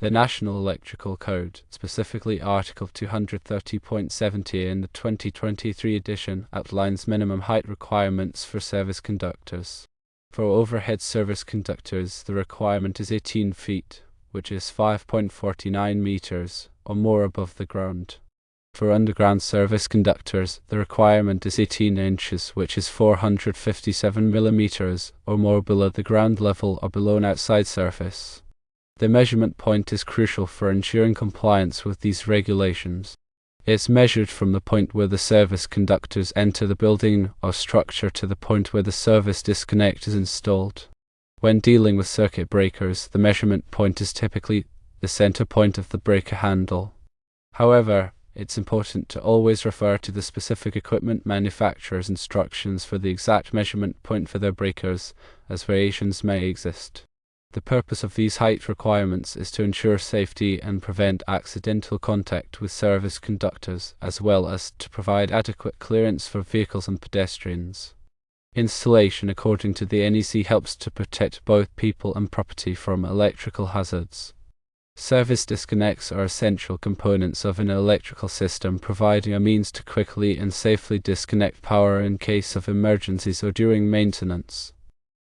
The National Electrical Code, specifically Article 230.70 in the 2023 edition, outlines minimum height requirements for service conductors. For overhead service conductors, the requirement is 18 feet, which is 5.49 meters, or more above the ground. For underground service conductors, the requirement is 18 inches, which is 457 millimeters, or more below the ground level or below an outside surface. The measurement point is crucial for ensuring compliance with these regulations. It's measured from the point where the service conductors enter the building or structure to the point where the service disconnect is installed. When dealing with circuit breakers, the measurement point is typically the center point of the breaker handle. However, it's important to always refer to the specific equipment manufacturer's instructions for the exact measurement point for their breakers, as variations may exist. The purpose of these height requirements is to ensure safety and prevent accidental contact with service conductors, as well as to provide adequate clearance for vehicles and pedestrians. Installation according to the NEC helps to protect both people and property from electrical hazards. Service disconnects are essential components of an electrical system, providing a means to quickly and safely disconnect power in case of emergencies or during maintenance.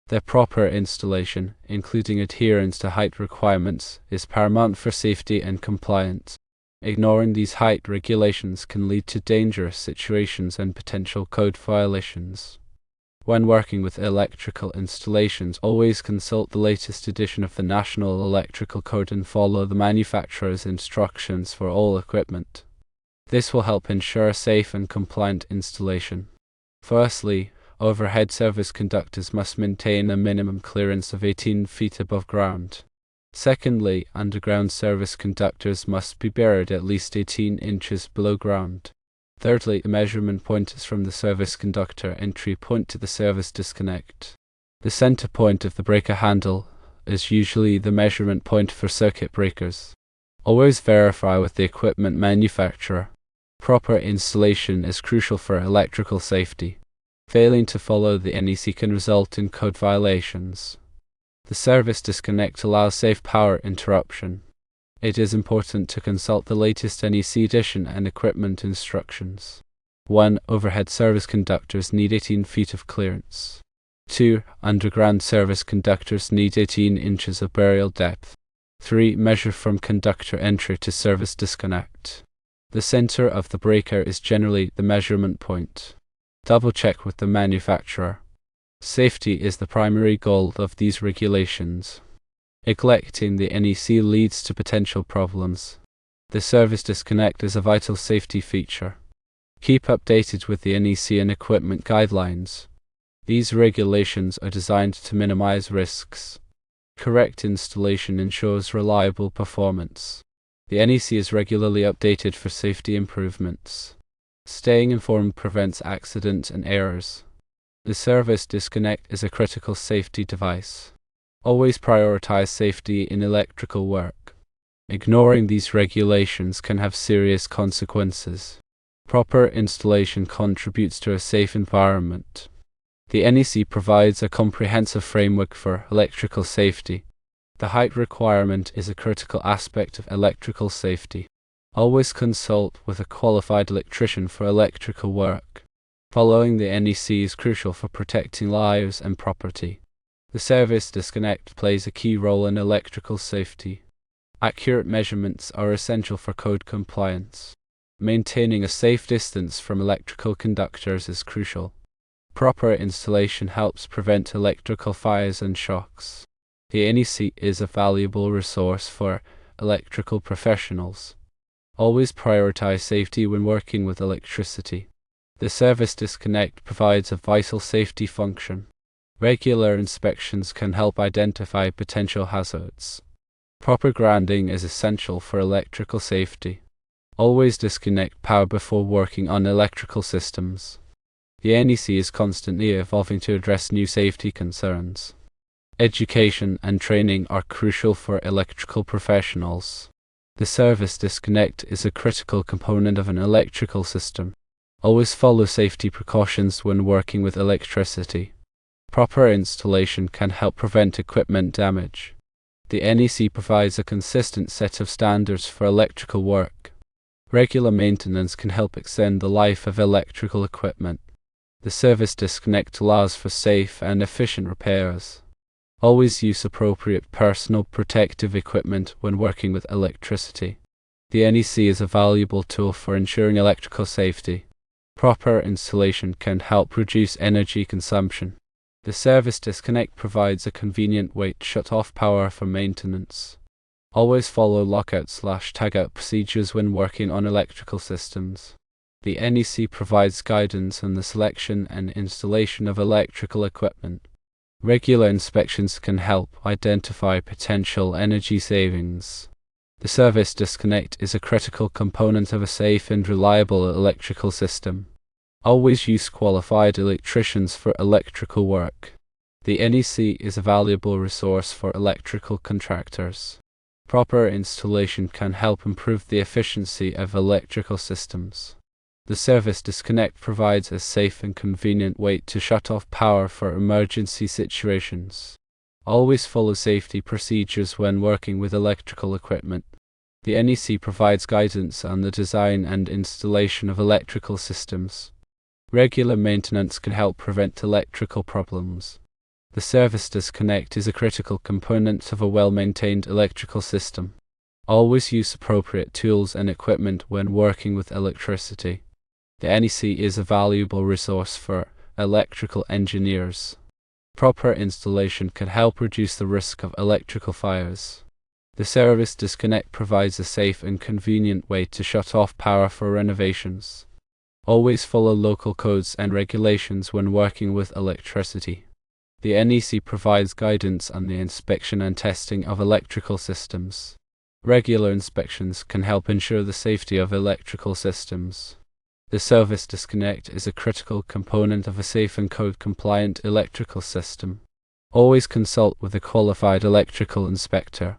Their proper installation, including adherence to height requirements, is paramount for safety and compliance. Ignoring these height regulations can lead to dangerous situations and potential code violations. When working with electrical installations, always consult the latest edition of the National Electrical Code and follow the manufacturer's instructions for all equipment. This will help ensure a safe and compliant installation. Firstly, overhead service conductors must maintain a minimum clearance of 18 feet above ground. Secondly, underground service conductors must be buried at least 18 inches below ground. Thirdly, the measurement point is from the service conductor entry point to the service disconnect. The center point of the breaker handle is usually the measurement point for circuit breakers. Always verify with the equipment manufacturer. Proper installation is crucial for electrical safety. Failing to follow the NEC can result in code violations. The service disconnect allows safe power interruption. It is important to consult the latest NEC edition and equipment instructions. 1. Overhead service conductors need 18 feet of clearance. 2. Underground service conductors need 18 inches of burial depth. 3. Measure from conductor entry to service disconnect. The center of the breaker is generally the measurement point. Double check with the manufacturer. Safety is the primary goal of these regulations. Neglecting the NEC leads to potential problems. The service disconnect is a vital safety feature. Keep updated with the NEC and equipment guidelines. These regulations are designed to minimize risks. Correct installation ensures reliable performance. The NEC is regularly updated for safety improvements. Staying informed prevents accidents and errors. The service disconnect is a critical safety device. Always prioritize safety in electrical work. Ignoring these regulations can have serious consequences. Proper installation contributes to a safe environment. The NEC provides a comprehensive framework for electrical safety. The height requirement is a critical aspect of electrical safety. Always consult with a qualified electrician for electrical work. Following the NEC is crucial for protecting lives and property. The service disconnect plays a key role in electrical safety. Accurate measurements are essential for code compliance. Maintaining a safe distance from electrical conductors is crucial. Proper installation helps prevent electrical fires and shocks. The NEC is a valuable resource for electrical professionals. Always prioritize safety when working with electricity. The service disconnect provides a vital safety function. Regular inspections can help identify potential hazards. Proper grounding is essential for electrical safety. Always disconnect power before working on electrical systems. The NEC is constantly evolving to address new safety concerns. Education and training are crucial for electrical professionals. The service disconnect is a critical component of an electrical system. Always follow safety precautions when working with electricity. Proper installation can help prevent equipment damage. The NEC provides a consistent set of standards for electrical work. Regular maintenance can help extend the life of electrical equipment. The service disconnect allows for safe and efficient repairs. Always use appropriate personal protective equipment when working with electricity. The NEC is a valuable tool for ensuring electrical safety. Proper installation can help reduce energy consumption. The service disconnect provides a convenient way to shut off power for maintenance. Always follow lockout/tagout procedures when working on electrical systems. The NEC provides guidance on the selection and installation of electrical equipment. Regular inspections can help identify potential energy savings. The service disconnect is a critical component of a safe and reliable electrical system. Always use qualified electricians for electrical work. The NEC is a valuable resource for electrical contractors. Proper installation can help improve the efficiency of electrical systems. The service disconnect provides a safe and convenient way to shut off power for emergency situations. Always follow safety procedures when working with electrical equipment. The NEC provides guidance on the design and installation of electrical systems. Regular maintenance can help prevent electrical problems. The service disconnect is a critical component of a well-maintained electrical system. Always use appropriate tools and equipment when working with electricity. The NEC is a valuable resource for electrical engineers. Proper installation can help reduce the risk of electrical fires. The service disconnect provides a safe and convenient way to shut off power for renovations. Always follow local codes and regulations when working with electricity. The NEC provides guidance on the inspection and testing of electrical systems. Regular inspections can help ensure the safety of electrical systems. The service disconnect is a critical component of a safe and code-compliant electrical system. Always consult with a qualified electrical inspector.